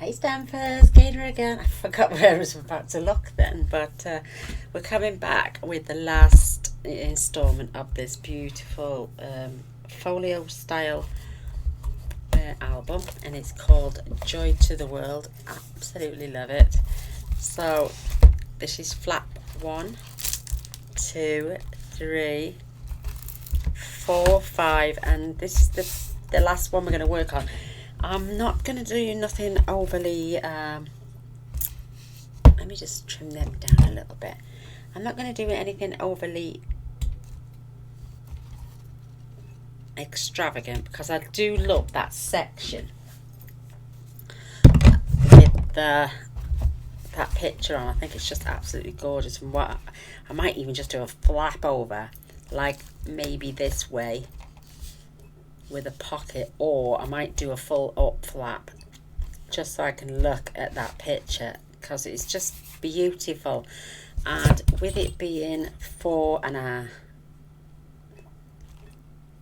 Hey Stampers, Gaynor again. I forgot where I was about to look then, but we're coming back with the last instalment of this beautiful folio style album, and it's called Joy to the World. Absolutely love it. So this is flap 1, 2, 3, 4, 5, and this is the last one we're going to work on. I'm not going to do nothing overly, let me just trim them down a little bit. I'm not going to do anything overly extravagant because I do love that section with that picture on. I think it's just absolutely gorgeous. And what I might even just do a flap over, like maybe this way, with a pocket, or I might do a full up flap just so I can look at that picture because it's just beautiful. And with it being 4 and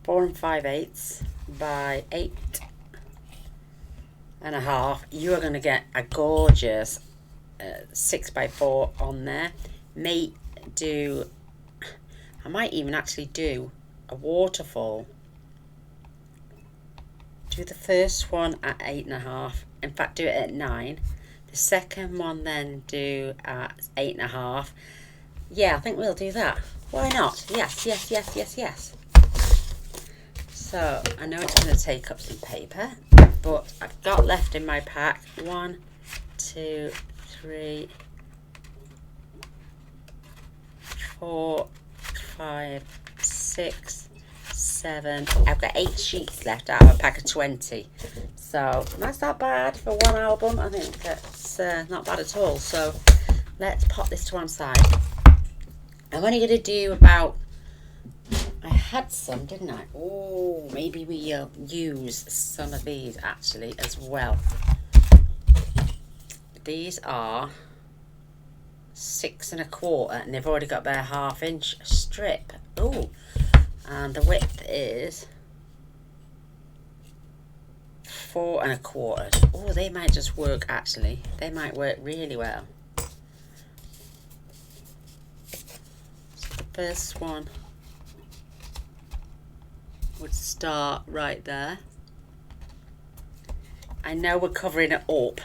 5/8 by 8.5, you are going to get a gorgeous 6x4 on there. I might even actually do a waterfall. Do the first one at 8.5. In fact, do it at 9. The second one then do at 8.5. Yeah, I think we'll do that. Why not? Yes, yes, yes, yes, yes. So I know it's going to take up some paper, but I've got left in my pack 1, 2, 3, 4, 5, 6, 7. I've got 8 sheets left out of a pack of 20, so that's not bad for one album. I think that's not bad at all. So let's pop this to one side. I'm only going to do about, I had some, didn't I? Oh, maybe we use some of these actually as well. These are 6 1/4, and they've already got their 1/2 inch strip. Oh, and the width is 4 1/4. Oh, they might just work actually. They might work really well. So the first one would start right there. I know we're covering it up,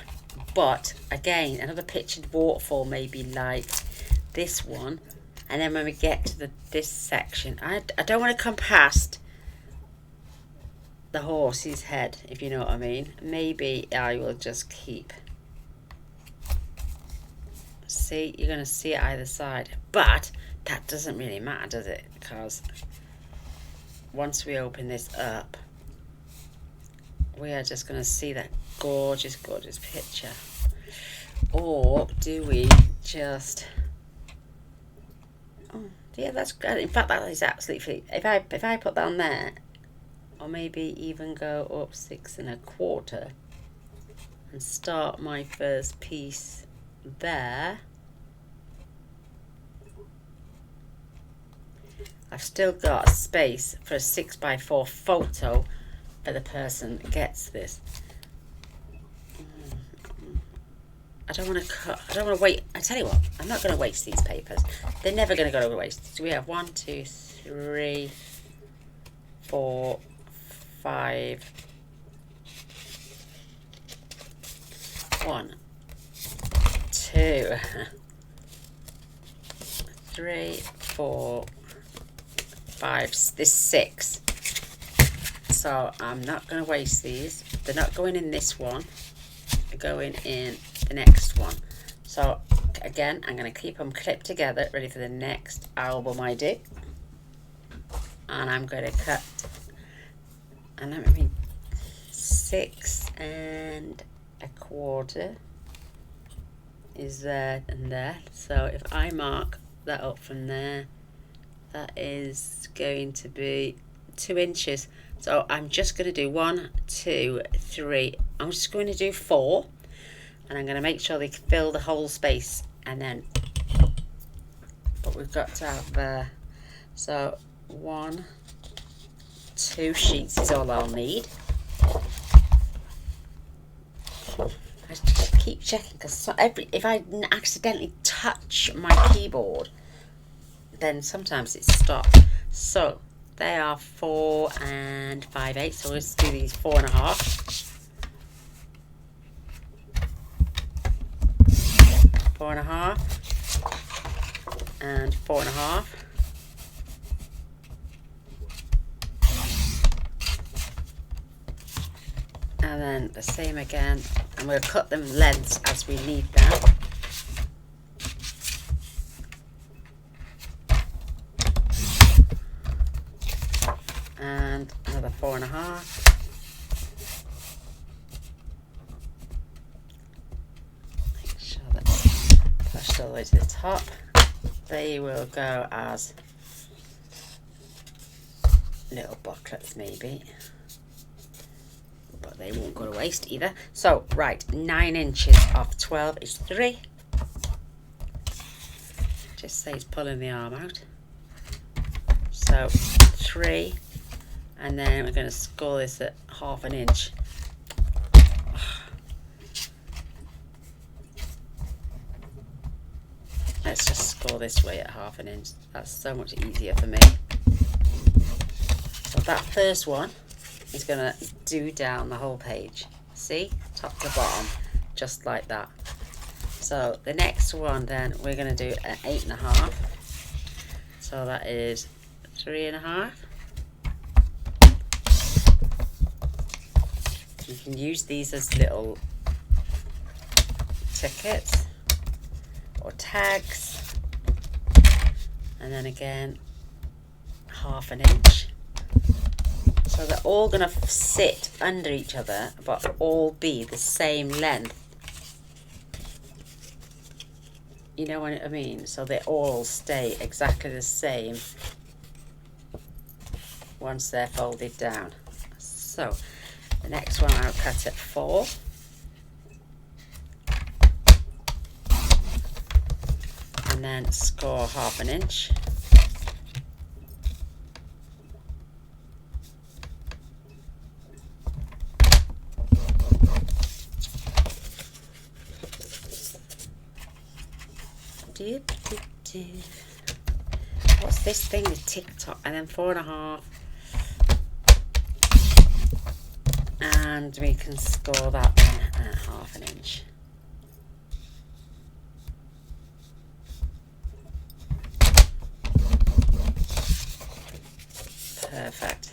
but again, another pictured waterfall maybe like this one. And then when we get to this section, I don't want to come past the horse's head, if you know what I mean. Maybe I will just keep. See, you're going to see it either side. But that doesn't really matter, does it? Because once we open this up, we are just going to see that gorgeous, gorgeous picture. Or do we just... Oh, yeah, that's good. In fact, that is absolutely... If I put that on there, or maybe even go up 6 1/4 and start my first piece there, I've still got a space for a 6x4 photo for the person that gets this. I don't want to cut. I don't want to wait. I tell you what, I'm not going to waste these papers. They're never going to go to waste. So we have 1, 2, 3, 4, 5. 1, 2, 3, 4, 5. This 6. So I'm not going to waste these. They're not going in this one. They're going in the next one. So again, I'm going to keep them clipped together, ready for the next album I do. And I'm going to cut, and that would be 6 1/4 is there and there. So if I mark that up from there, that is going to be 2 inches. So I'm just going to do 1, 2, 3. I'm just going to do 4. And I'm going to make sure they fill the whole space. And then, but we've got to have, so 1, 2 sheets is all I'll need. I just keep checking because if I accidentally touch my keyboard, then sometimes it stops. So they are 4 and 5/8. So let's do these 4 1/2. 4 1/2 and 4 1/2. And then the same again, and we'll cut them lengths as we need them. And another 4 1/2. Make sure that's pushed all the way to the top. They will go as little booklets maybe, but they won't go to waste either. So right, 9 inches of 12 is 3. Just say it's pulling the arm out. So 3, and then we're going to score this at 1/2 inch. Let's just score this way at 1/2 inch. That's so much easier for me. So that first one is going to do down the whole page. See? Top to bottom. Just like that. So the next one then we're going to do an 8 1/2. So that is 3 1/2. You can use these as little tickets or tags, and then again 1/2 inch. So they're all going to sit under each other but all be the same length. You know what I mean? So they all stay exactly the same once they're folded down. So the next one I'll cut at 4. And then score 1/2 inch. What's this thing with TikTok? And then 4 1/2. And we can score that one at 1/2 inch. Perfect.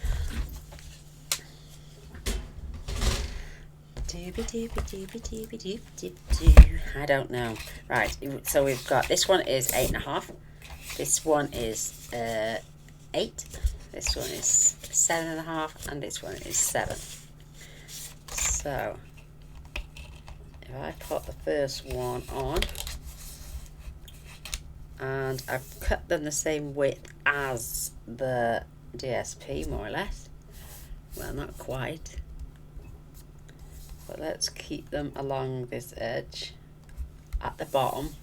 I don't know. Right, so we've got this one is 8 1/2. This one is 8. This one is 7 1/2, and this one is 7. So if I put the first one on, and I've cut them the same width as the DSP, more or less. Well, not quite, but let's keep them along this edge at the bottom,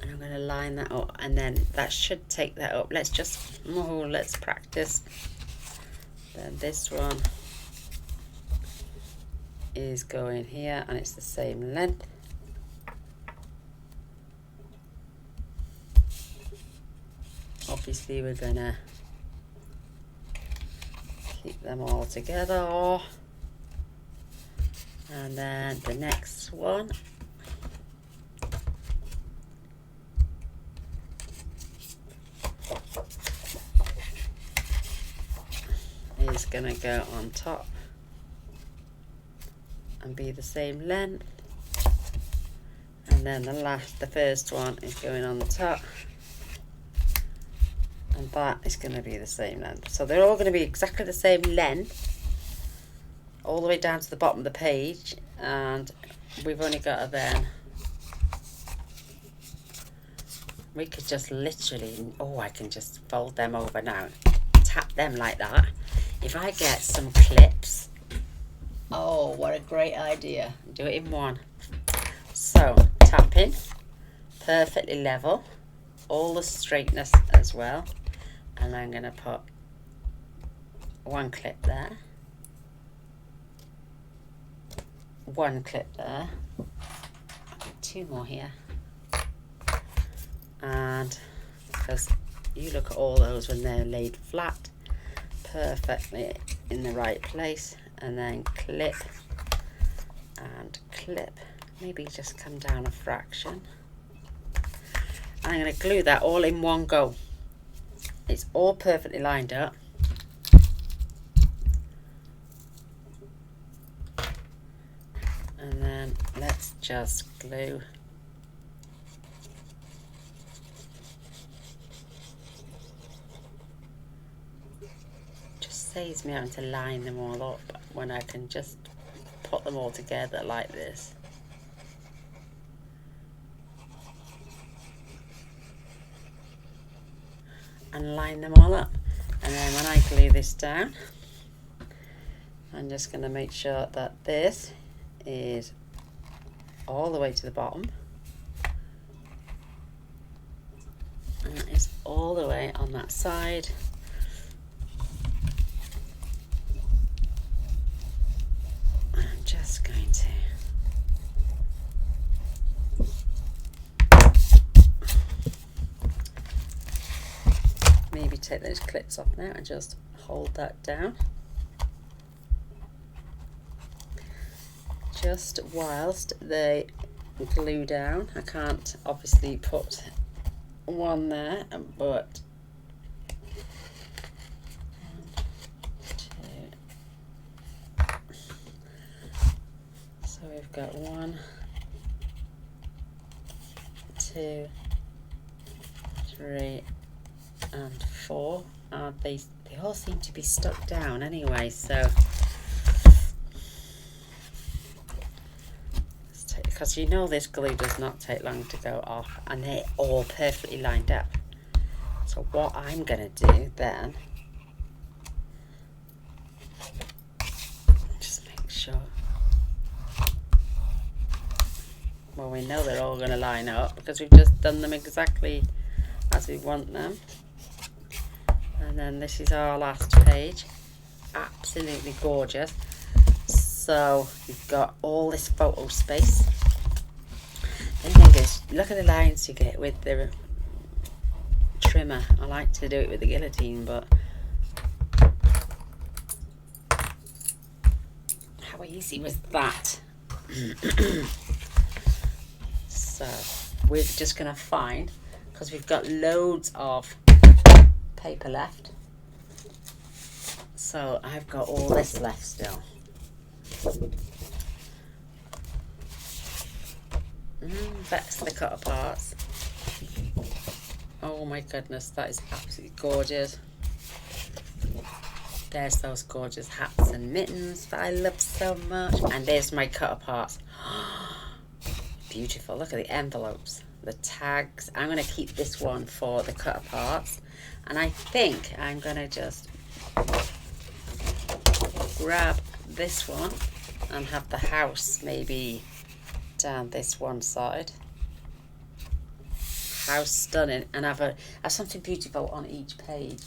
and I'm going to line that up, and then that should take that up. Let's practice. Then this one is going here, and it's the same length. Obviously we're gonna keep them all together, and then the next one is gonna go on top and be the same length, and then the first one is going on the top, and that is going to be the same length. So they're all going to be exactly the same length all the way down to the bottom of the page, and we've only got to then, we could just literally, I can just fold them over now, tap them like that. If I get some clips, what a great idea. Do it in one. So tapping, perfectly level, all the straightness as well. And I'm going to put one clip there, one clip there. I'll do 2 more here. And because you look at all those when they're laid flat, perfectly in the right place, and then clip and clip. Maybe just come down a fraction. And I'm going to glue that all in one go. It's all perfectly lined up. And then let's just glue. Just saves me having to line them all up when I can just put them all together like this. And line them all up. And then when I glue this down, I'm just going to make sure that this is all the way to the bottom, and it's all the way on that side. I'm just going to maybe take those clips off now and just hold that down. Just whilst they glue down. I can't obviously put one there, but 1, 2. So we've got 1, 2, 3, and 4. They all seem to be stuck down anyway, so because you know this glue does not take long to go off, and they're all perfectly lined up. So what I'm going to do then, just make sure, well, we know they're all going to line up because we've just done them exactly as we want them. And then this is our last page. Absolutely gorgeous. So you've got all this photo space. The thing is, look at the lines you get with the trimmer. I like to do it with the guillotine, but how easy was that? So we're just going to find, because we've got loads of paper left, so I've got all this left still. That's the cut aparts. Oh my goodness, that is absolutely gorgeous. There's those gorgeous hats and mittens that I love so much, and there's my cut aparts. Beautiful. Look at the envelopes, the tags. I'm going to keep this one for the cut aparts, and I think I'm going to just grab this one and have the house maybe down this one side. How stunning. And have something beautiful on each page,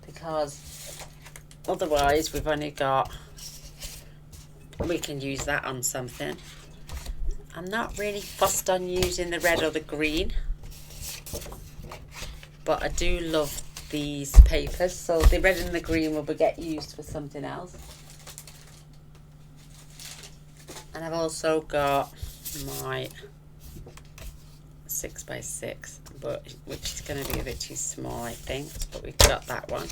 because otherwise we've only got, we can use that on something. I'm not really fussed on using the red or the green, but I do love these papers, so the red and the green will get used for something else. And I've also got my 6x6, but which is going to be a bit too small, I think, but we've got that one.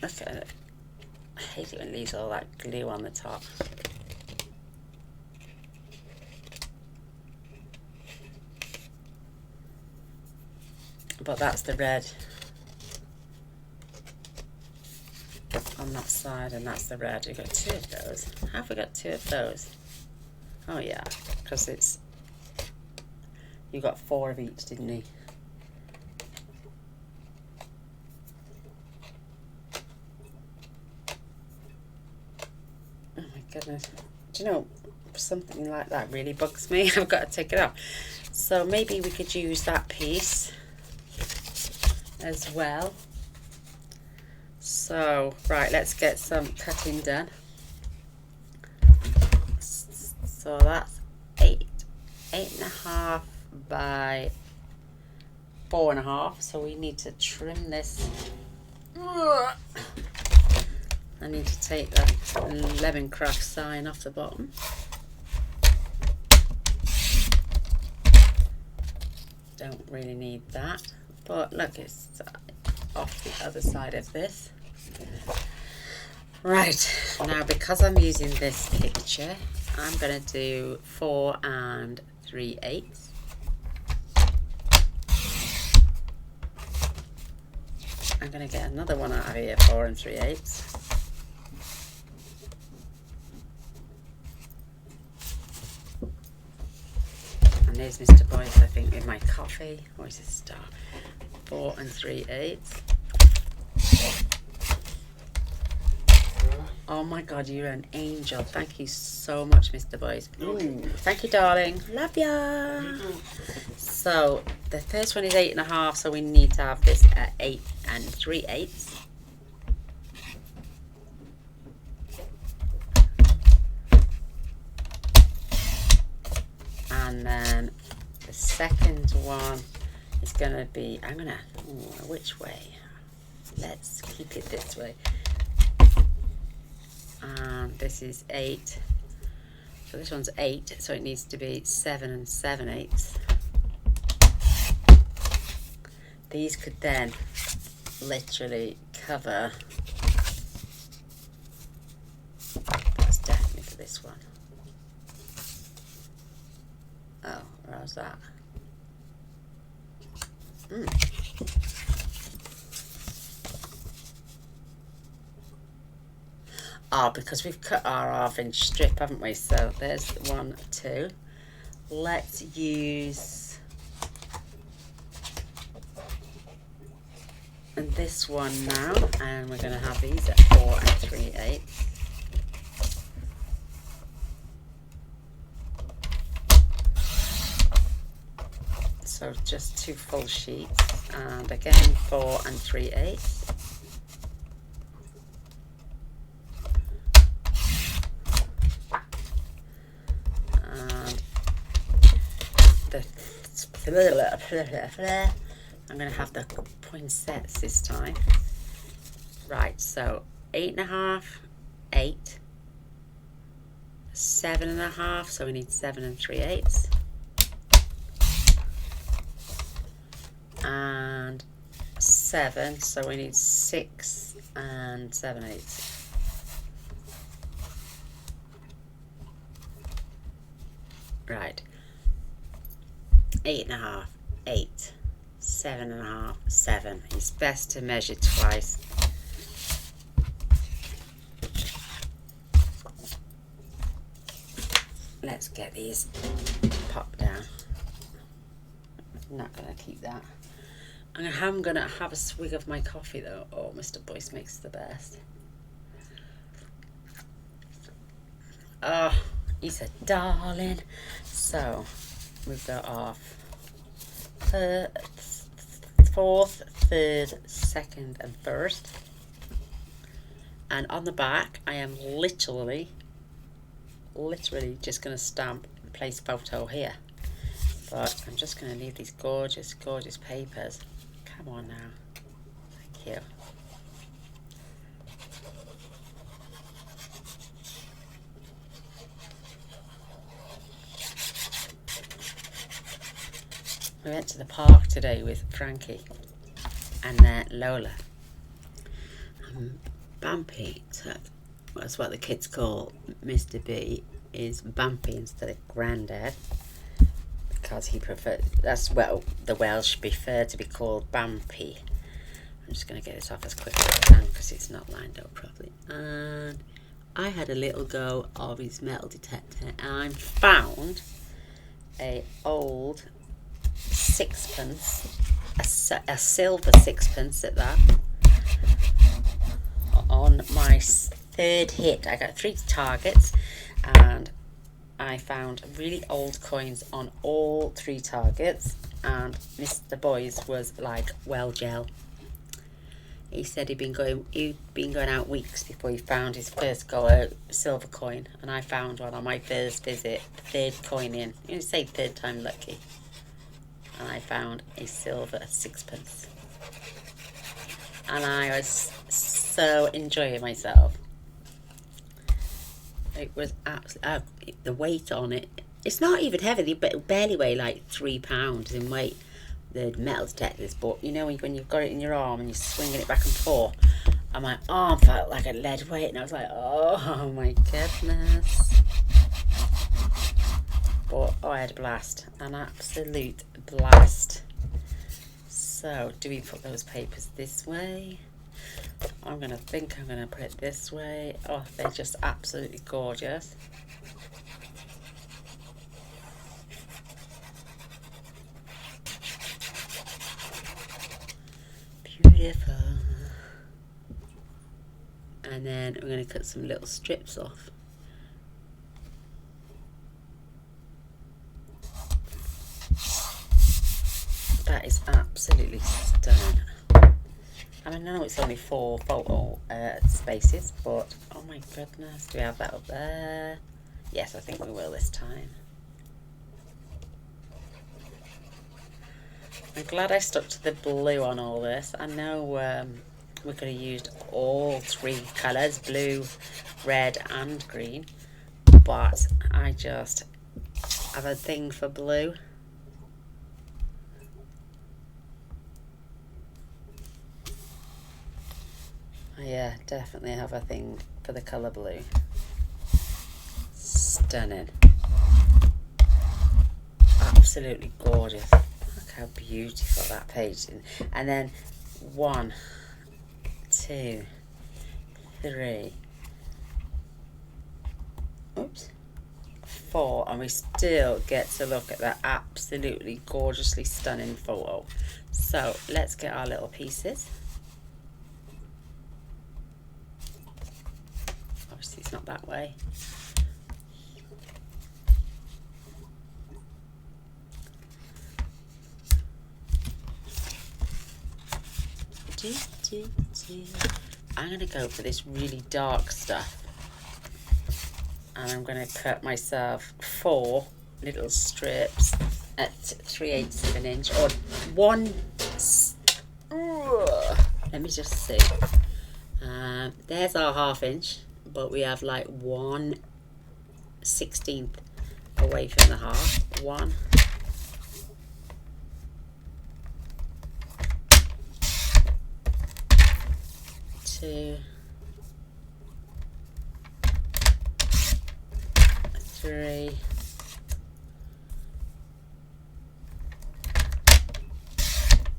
Look at it. I hate it when it leaves all that glue on the top. But that's the red on that side, and that's the red. We've got 2 of those. How have we got 2 of those? Oh yeah, because it's, you got 4 of each, didn't you? Oh my goodness. Do you know, something like that really bugs me. I've got to take it off. So maybe we could use that piece as well. So So, right, let's get some cutting done. So that's 8.5 by 4.5. So we need to trim this. I need to take that lemon craft sign off the bottom. Don't really need that, but look, it's off the other side of this. Right, now because I'm using this picture, I'm going to do 4 3/8. I'm going to get another one out of here, 4 3/8. And there's Mr. Boyce, I think, with my coffee. Where's his star? 4 3/8. Oh my God, you're an angel. Thank you so much, Mr. Boyce. Thank you, darling. Love ya. So the first one is 8.5, so we need to have this at 8 3/8. And then the second one is going to be, which way? Let's keep it this way. And this is 8. So this one's 8, so it needs to be 7 7/8. These could then literally cover. That's definitely for this one. Oh, how's that? Because we've cut our half-inch strip, haven't we? So there's 1, 2. Let's use this one now, and we're going to have these at 4 3/8. So just 2 full sheets, and again 4 3/8. I'm going to have the poinsettias this time. Right, so 8.5, 8, 7.5, so we need 7 3/8. And 7, so we need 6 7/8. Right. 8.5, 8, 7.5, 7. It's best to measure twice. Let's get these popped down. I'm not going to keep that. I'm going to have a swig of my coffee though. Oh, Mr. Boyce makes the best. Oh, he's a darling. So we've got our 4th, 3rd, 2nd and 1st. And on the back I am literally just going to stamp and place photo here. But I'm just going to leave these gorgeous, gorgeous papers. Come on now. Thank you. We went to the park today with Frankie and Lola. Bumpy, so that's what the kids call Mr. B, is Bumpy instead of Grandad, because he prefers, that's, well, the Welsh prefer to be called Bumpy. I'm just going to get this off as quick as I can because it's not lined up properly. And I had a little go of his metal detector and I found a old sixpence, a silver sixpence at that. On my 3rd hit, I got 3 targets and I found really old coins on all 3 targets, and Mr. Boyce was like, well, gel, He said he'd been going out weeks before he found his first silver coin, and I found one on my first visit, third coin in. You say third time lucky. And I found a silver sixpence. And I was so enjoying myself. It was absolutely, the weight on it, it's not even heavy, but it barely weigh like £3 in weight. The metal detectors, but you know when you've got it in your arm and you're swinging it back and forth, and my arm felt like a lead weight, and I was like, oh my goodness. But I had a blast, an absolute blast. So do we put those papers this way? I'm gonna put it this way. Oh, they're just absolutely gorgeous. Beautiful. And then I'm going to cut some little strips off. That is absolutely stunning. I mean, I know it's only 4 photo spaces, but oh my goodness, do we have that up there? Yes, I think we will this time. I'm glad I stuck to the blue on all this. I know we could have used all 3 colours, blue, red and green, but I just have a thing for blue. Yeah, definitely have a thing for the colour blue. Stunning. Absolutely gorgeous. How beautiful that page is. And then 1, 2, 3, oops, 4, and we still get to look at that absolutely gorgeously stunning photo. So let's get our little pieces. Obviously it's not that way. I'm going to go for this really dark stuff, and I'm going to cut myself 4 little strips at 3/8 of an inch, or 1, let me just see, there's our 1/2 inch, but we have like 1/16 away from the half. 1, 2, 3,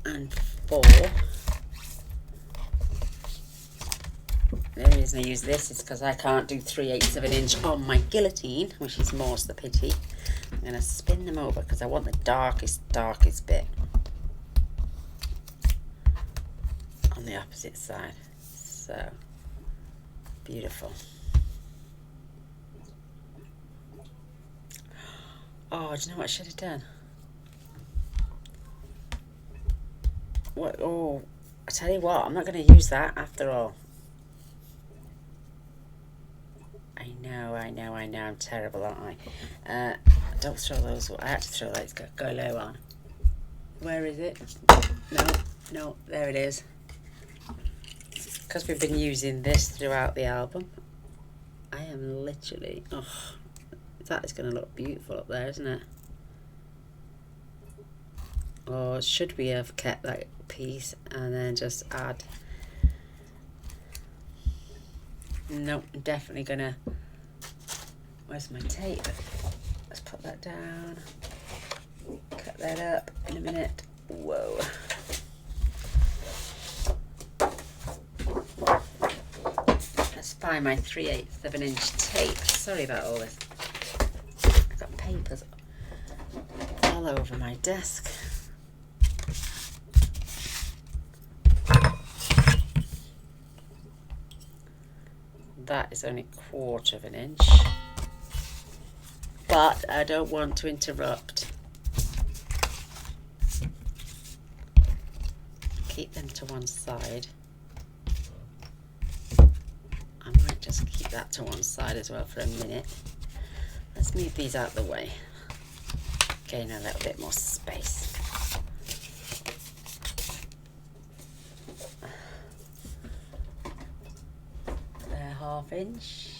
and 4. The only reason I use this is because I can't do 3/8 of an inch on my guillotine, which is more's the pity. I'm going to spin them over because I want the darkest bit on the opposite side. So beautiful. Oh, do you know what I should have done? What? Oh, I tell you what, I'm not going to use that after all. I know, I'm terrible, aren't I? Don't throw those, I had to throw those, go low on. Where is it? No, there it is. Because we've been using this throughout the album, I am literally, that is going to look beautiful up there, isn't it? Or should we have kept that piece and then just add? No, I'm definitely going to, where's my tape? Let's put that down, cut that up in a minute. Whoa. Find my 3/8 of an inch tape. Sorry about all this. I've got papers all over my desk. That is only 1/4 of an inch, but I don't want to interrupt. Keep them to one side. just keep that to one side as well for a minute. Let's move these out of the way, gain a little bit more space. They're 1/2 inch.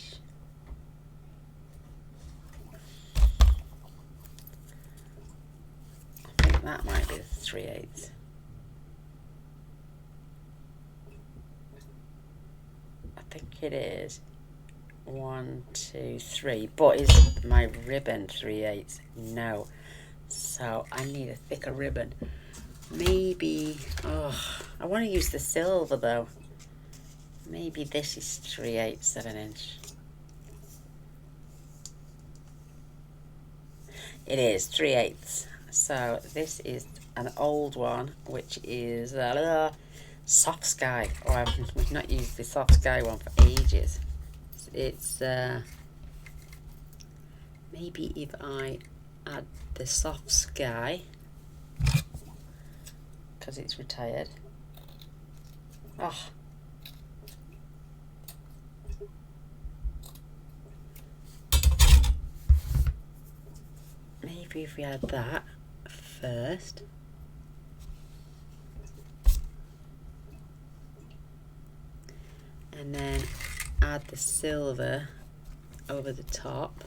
I think that might be 3/8. I think it is 1, 2, 3, but is my ribbon 3/8? No, so I need a thicker ribbon. Maybe, oh, I want to use the silver though. Maybe this is 3/8, 7 inch. It is 3/8. So this is an old one, which is soft sky. Oh, we've not used the soft sky one for ages. It's maybe if I add the soft sky, because it's retired. Oh, maybe if we add that first. And then add the silver over the top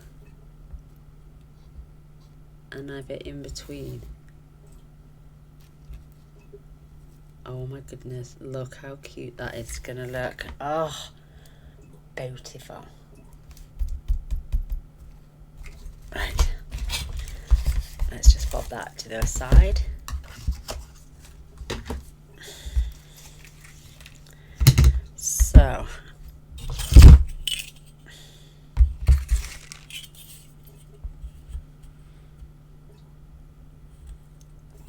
and have it in between. Oh my goodness, look how cute that is gonna look. Oh, beautiful. Right, let's just bob that to the side. So,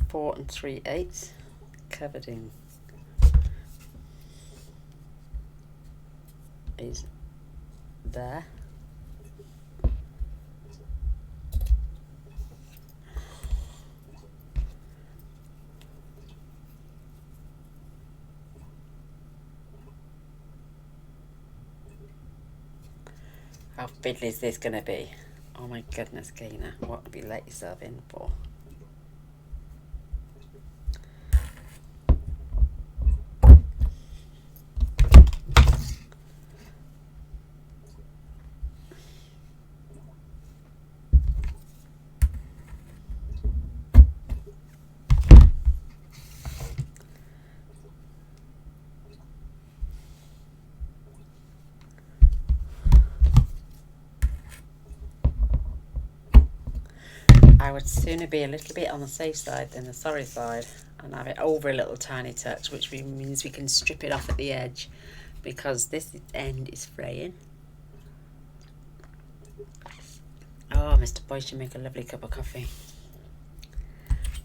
four and 3/8 covered in is there. How fiddly is this going to be? Oh my goodness, Gaynor, what have you let yourself in for? I would sooner be a little bit on the safe side than the sorry side and have it over a little tiny touch, which means we can strip it off at the edge because this end is fraying. Oh, Mr. Boyce, you make a lovely cup of coffee.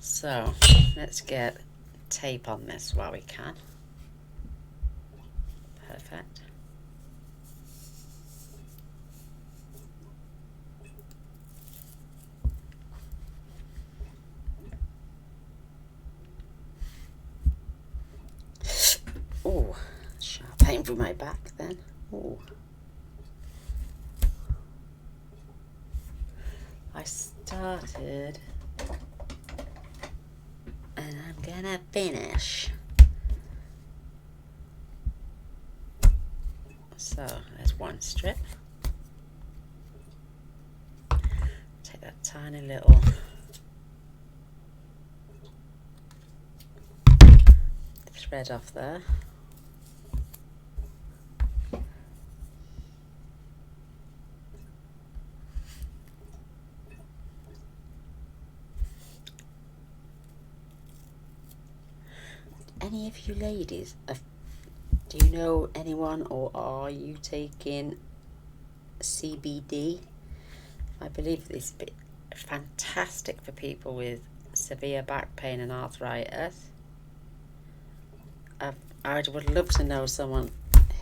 So let's get tape on this while we can. Perfect. Oh, sharp pain through my back then. Oh. I started and I'm gonna finish. So there's one strip. Take that tiny little thread off there. Any of you ladies, do you know anyone, or are you taking CBD? I believe this is fantastic for people with severe back pain and arthritis. I would love to know someone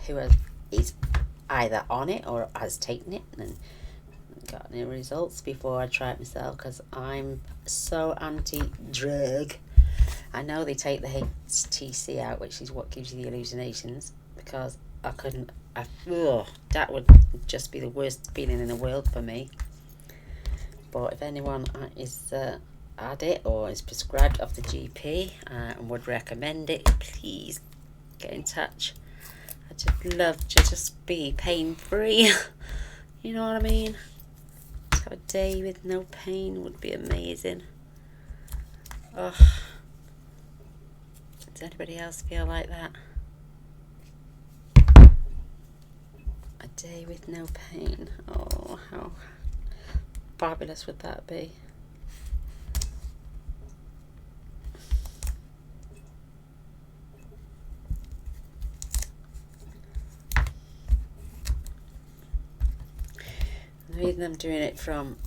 who is either on it or has taken it and got any results before I try it myself, because I'm so anti-drug. I know they take the HTC out, which is what gives you the hallucinations, because I couldn't that would just be the worst feeling in the world for me. But if anyone is had it or is prescribed off the GP and would recommend it, please get in touch. I just love to just be pain free. You know what I mean? Just have a day with no pain would be amazing. Oh, does anybody else feel like that? A day with no pain. Oh, how fabulous would that be? The reason I'm doing it from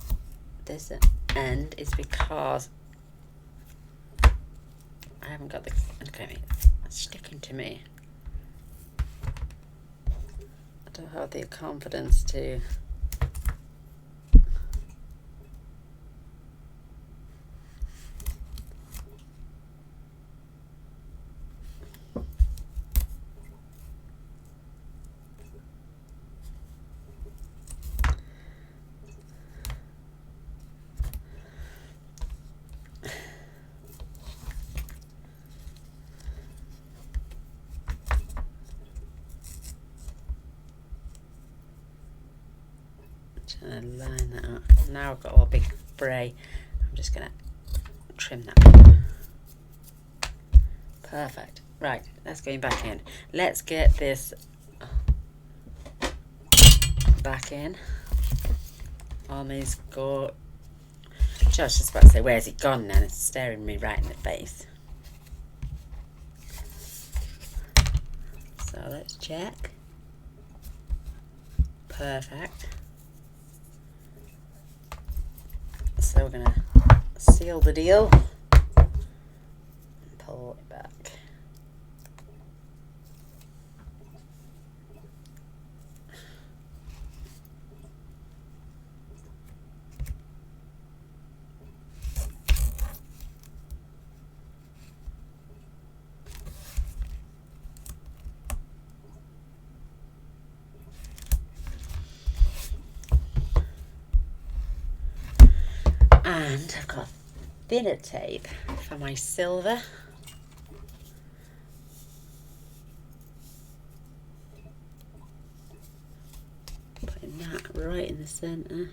this end is because I haven't got the, okay, it's sticking to me. I don't have the confidence to line that up. Now I've got all big spray. I'm just gonna trim that. Perfect. Right, let's go back in. Let's get this back in on these go. I was just about to say, where's it gone then? It's staring me right in the face. So let's check. Perfect. So we're gonna seal the deal and pull it back. And I've got thinner tape for my silver. Putting that right in the centre.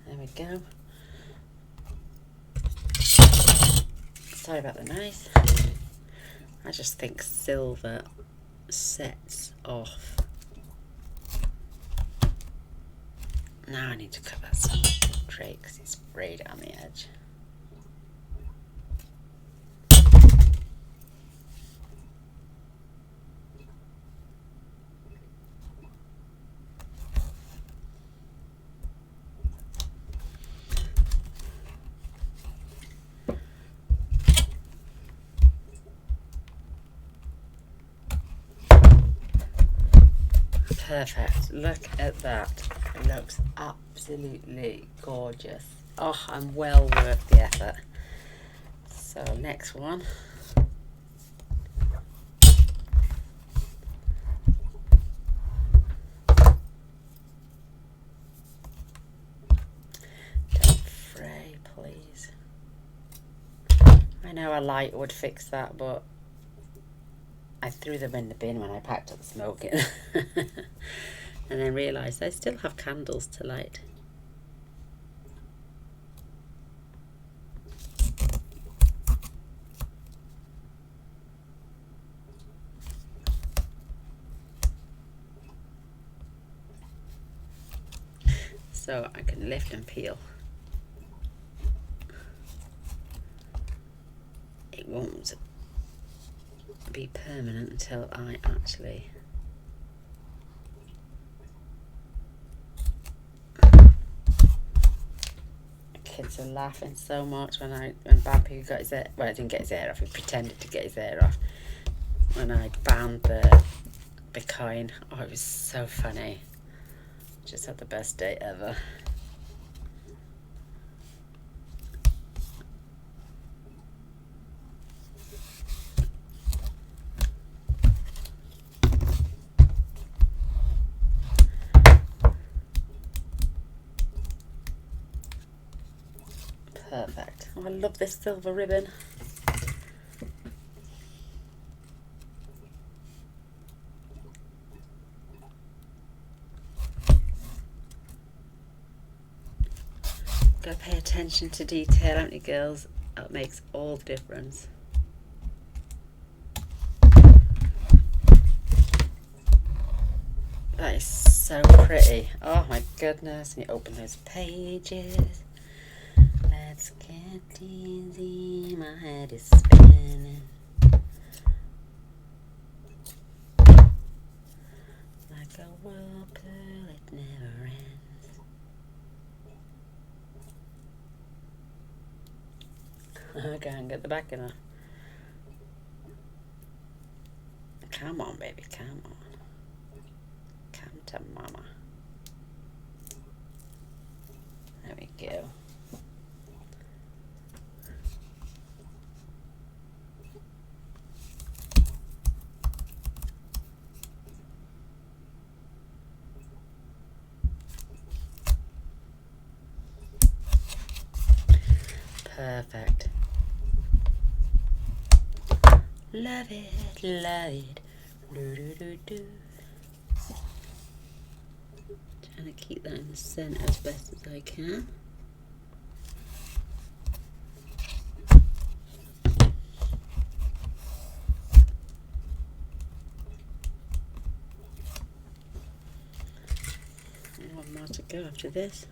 There we go. Sorry about the noise. I just think silver sets off. Now I need to cut that straight because it's sprayed on the edge. Perfect. Look at that. It looks absolutely gorgeous. Oh, I'm well worth the effort. So next one. Don't fray, please. I know a light would fix that, but I threw them in the bin when I packed up smoking. And then realised I still have candles to light. So I can lift and peel. It won't be permanent until I actually kids are laughing so much when Babu got his hair, well, I didn't get his hair off, he pretended to get his hair off when I bound the the coin. Oh, it was so funny. Just had the best day ever. Perfect. Oh, I love this silver ribbon. Gotta pay attention to detail, haven't you, girls? That makes all the difference. That is so pretty. Oh my goodness. And you open those pages. Let's get easy. My head is spinning. Like a whirlpool, it never ends. I can't get the back in her. Come on, baby, come on. Come to mama. There we go. Perfect. Love it, love it. Do, do, do, do. Trying to keep that in the centre as best as I can. One more to go after this.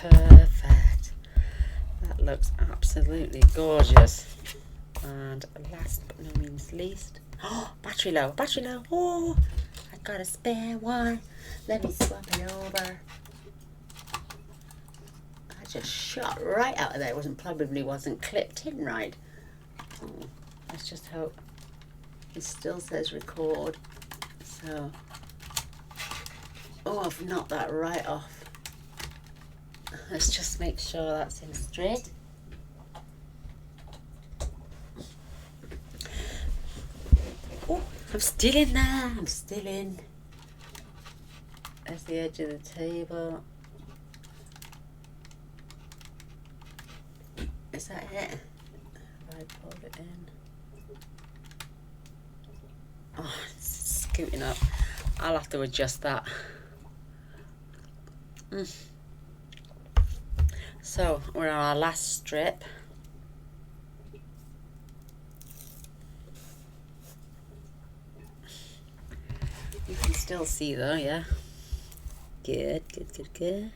Perfect. That looks absolutely gorgeous. And last but no means least, oh, battery low, battery low. Oh, I got a spare one. Let me swap it over. I just shot right out of there. Probably wasn't clipped in right. Oh, let's just hope it still says record. So, oh, I've knocked that right off. Let's just make sure that's in straight. Oh, I'm still in there. I'm still in. There's the edge of the table. Is that it? Have I pulled it in? Oh, it's scooting up. I'll have to adjust that. So we're on our last strip. You can still see though, yeah. Good, good, good, good.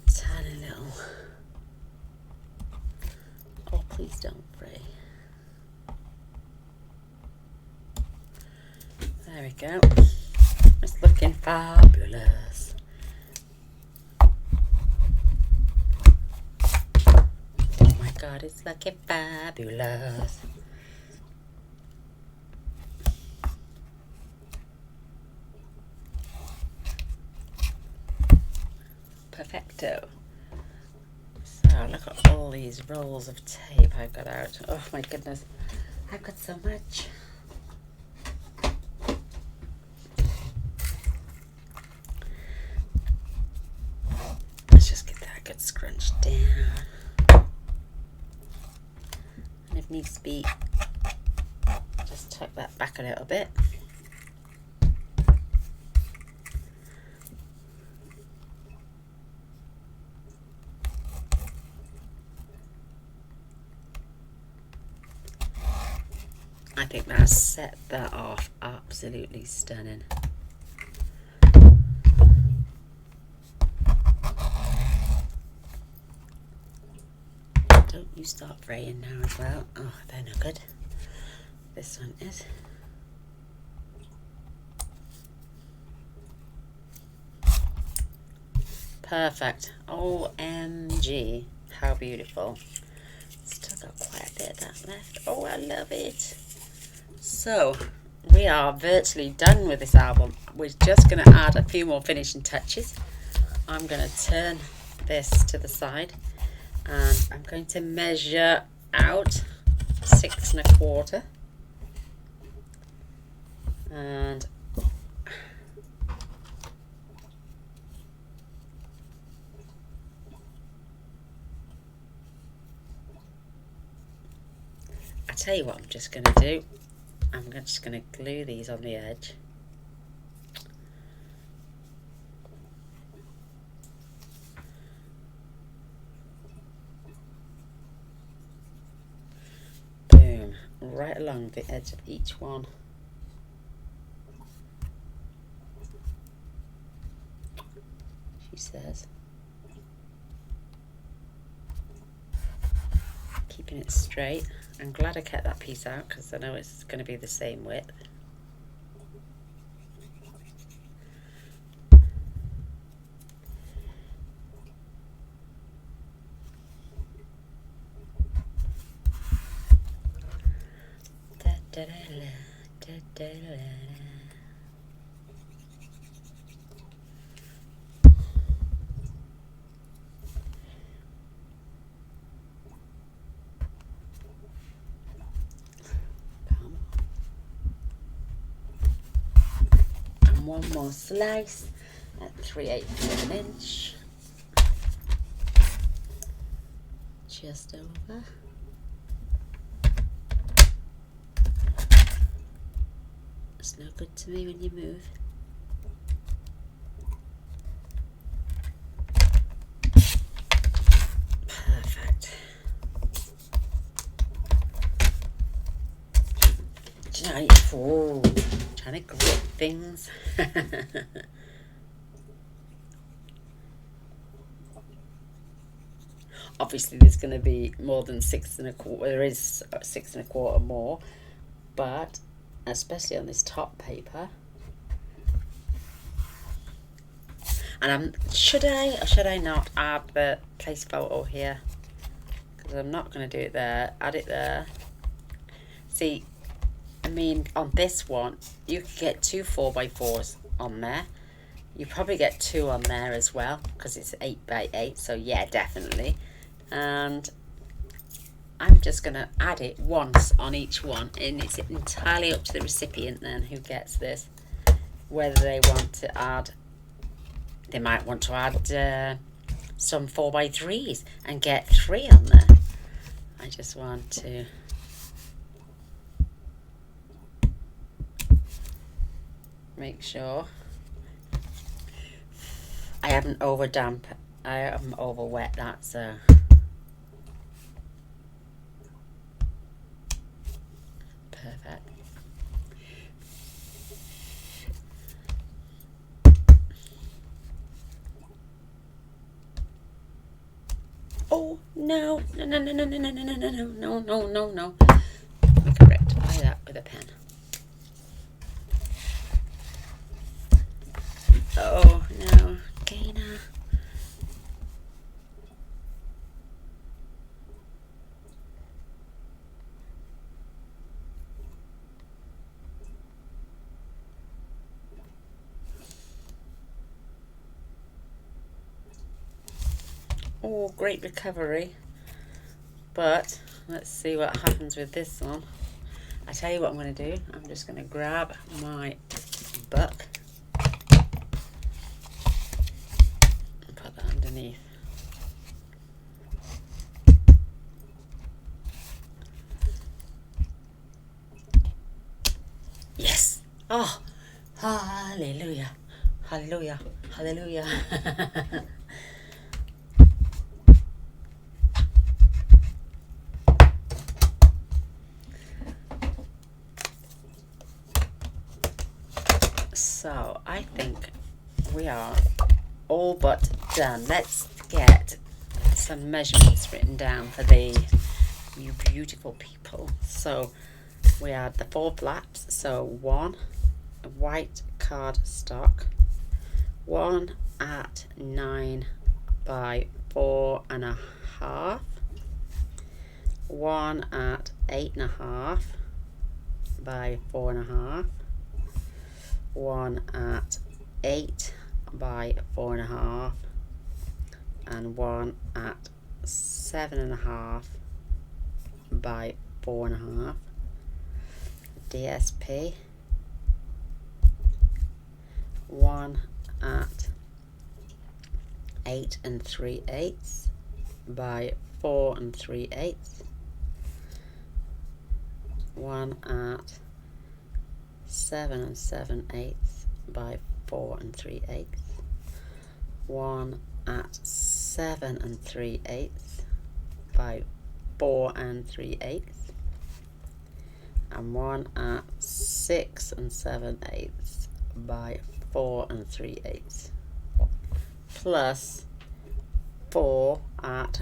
Tiny little. Oh, please don't break. There we go. It's looking fabulous. Oh my God, it's looking fabulous. Perfecto. So look at all these rolls of tape I've got out. Oh my goodness, I've got so much. Let's just get that good scrunched down. And if needs to be, just tuck that back a little bit. I think that set that off absolutely stunning. don't you start fraying now as well. Oh, they're no good. This one is. Perfect. OMG. How beautiful. Still got quite a bit of that left. Oh, I love it. So, we are virtually done with this album. We're just going to add a few more finishing touches. I'm going to turn this to the side and I'm going to measure out 6 1/4. And I tell you what I'm just going to do. I'm just going to glue these on the edge. Boom, right along the edge of each one. She says. Keeping it straight. I'm glad I kept that piece out because I know it's going to be the same width. Da, da, da, da, da, da, da. One more slice at 3/8 of an inch, just over. It's no good to me when you move. Perfect. Oh, trying to grip things. Obviously there's going to be more than 6 1/4. There is 6 1/4 more, but especially on this top paper. And should I or should I not add the place photo here? Because I'm not going to do it there. Add it there. See, I mean, on this one, you could get 2 4x4s on there. You probably get 2 on there as well, because it's 8x8, so yeah, definitely. And I'm just going to add it once on each one, and it's entirely up to the recipient then who gets this, whether they want to add, they might want to add some 4x3s and get 3 on there. I just want to make sure I haven't over damp, I haven't over wet that, so perfect. Oh no, no, no, no, no, no, no, no, no, no, no, no, no, no. We can rectify that with a pen. Oh no, Gaynor. Oh, great recovery. But let's see what happens with this one. I tell you what I'm going to do. I'm just going to grab my book and put that underneath. Yes. Oh, hallelujah. Hallelujah. Hallelujah. So I think we are all but done. Let's get some measurements written down for you beautiful people. So we had the 4 flaps. So 1 white cardstock, 1 at 9 by 4.5, 1 at 8.5 by 4.5, 1 at 8 by 4.5, and 1 at 7.5 by 4.5. DSP, 1 at 8 3/8 by 4 3/8, 1 at 7 7/8 by 4 3/8, 1 at 7 3/8 by 4 3/8, and 1 at 6 7/8 by 4 3/8, plus 4 at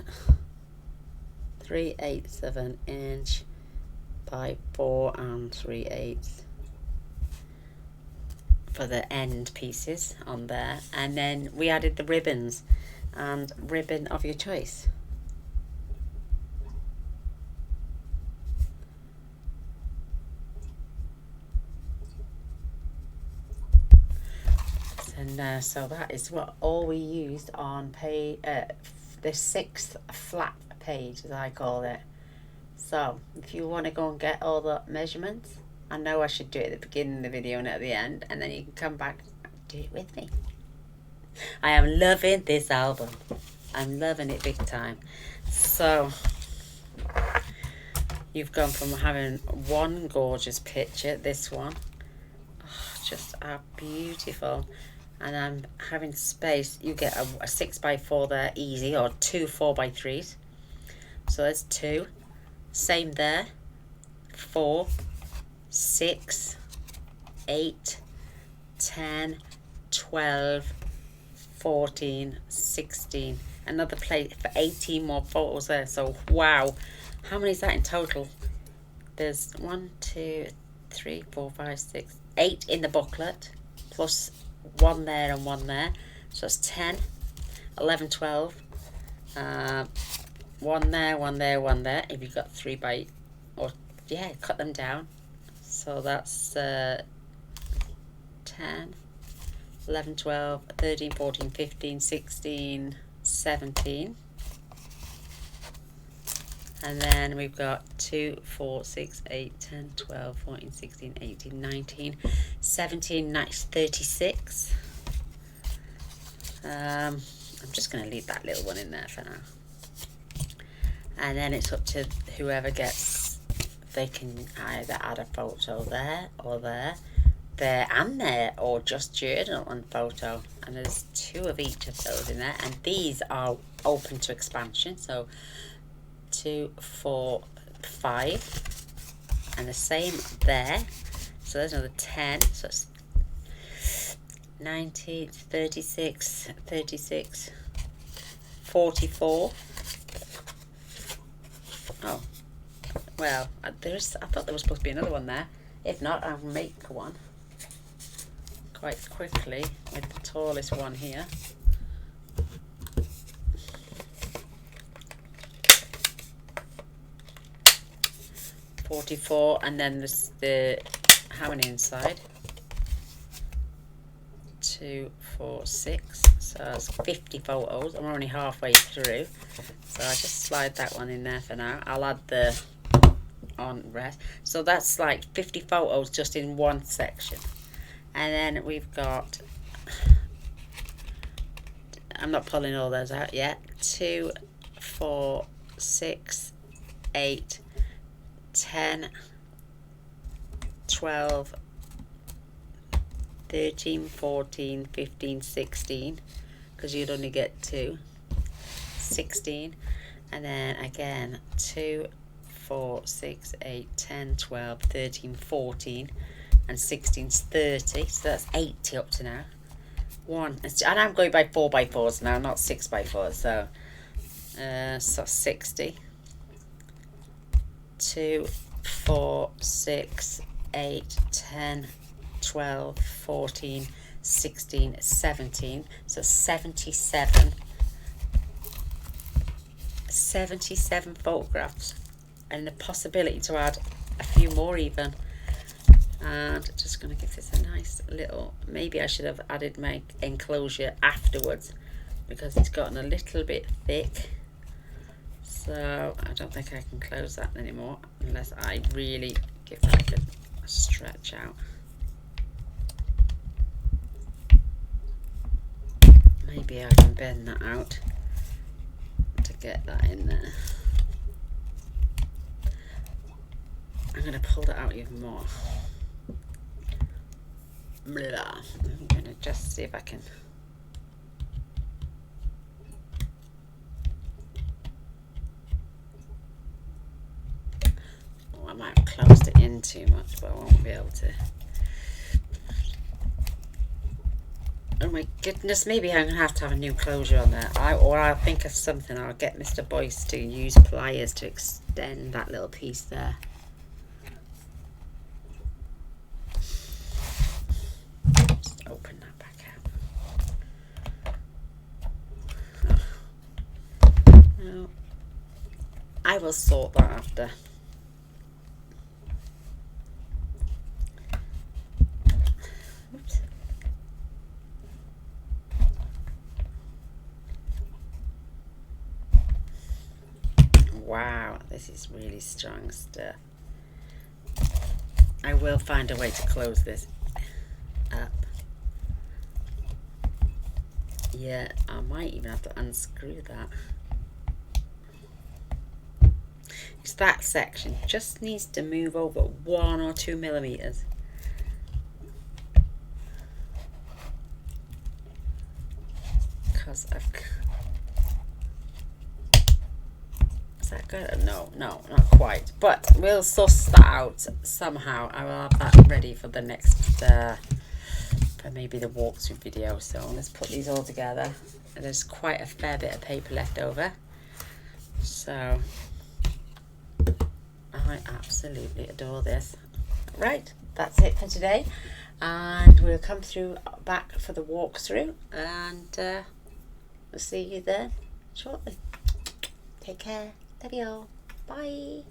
3/8 of an inch by 4 3/8 for the end pieces on there. And then we added the ribbons, and ribbon of your choice. And so that is what all we used on the 6th flap page, as I call it. So if you want to go and get all the measurements, I know I should do it at the beginning of the video and at the end, and then you can come back and do it with me. I am loving this album. I'm loving it big time. So you've gone from having one gorgeous picture, this one, just beautiful, and I'm having space. You get a 6x4 there, easy, or 2 4x3s. So there's 2. Same there. 4, 6, 8, 10, 12, 14, 16. Another place for 18 more photos there. So wow, how many is that in total? There's 1, 2, 3, 4, 5, 6, 8 in the booklet, plus 1 there and 1 there. So it's 10, 11, 12. 1 there, 1 there, 1 there. If you've got 3 by, or yeah, cut them down. So that's 10, 11, 12, 13, 14, 15, 16, 17. And then we've got 2, 4, 6, 8, 10, 12, 14, 16, 18, 19, 17, nice, 36. I'm just going to leave that little one in there for now. And then it's up to whoever gets, they can either add a photo there or there, there and there, or just journal and photo. And there's 2 of each of those in there. And these are open to expansion. So 2, 4, 5, and the same there. So there's another 10. So it's 90, 36, 36, 44. Oh, well, I thought there was supposed to be another one there. If not, I'll make one quite quickly with the tallest one here. $44, and then there's the, how many inside? 2, 4, 6. So that's 50 photos. I'm only halfway through, so I just slide that one in there for now. I'll add the on rest. So that's like 50 photos just in one section. And then we've got, I'm not pulling all those out yet. 2, 4, 6, 8, 10, 12, 13, 14, 15, 16, because you'd only get 2, 16, and then again 2, 4, 6, 8, 10, 12, 13, 14, and 16 is 30, so that's 80 up to now. And I'm going by 4x4s now, not 6x4s, so So 60, 2, 4, 6, 8, 10, 12, 14, 16, 17. So 77 photographs, and the possibility to add a few more even. And just going to give this a nice little, maybe I should have added my enclosure afterwards because it's gotten a little bit thick. So I don't think I can close that anymore unless I really give that a stretch out. Maybe I can bend that out to get that in there. I'm going to pull that out even more. Blah. I'm going to just see if I can. Oh, I might have closed it in too much, but I won't be able to. Oh my goodness, maybe I'm going to have a new closure on there. Or I'll think of something. I'll get Mr. Boyce to use pliers to extend that little piece there. Just open that back out. Oh. No. I will sort that after. Oops. Wow, this is really strong stuff. I will find a way to close this up. Yeah, I might even have to unscrew that. Because that section just needs to move over 1 or 2 millimeters. Because I've... Is that good? No, not quite. But we'll suss that out somehow. I will have that ready for the next, for maybe the walkthrough video. So let's put these all together. There's quite a fair bit of paper left over. So I absolutely adore this. Right, that's it for today. And we'll come through back for the walkthrough. And we'll see you then shortly. Take care. Love you all. Bye.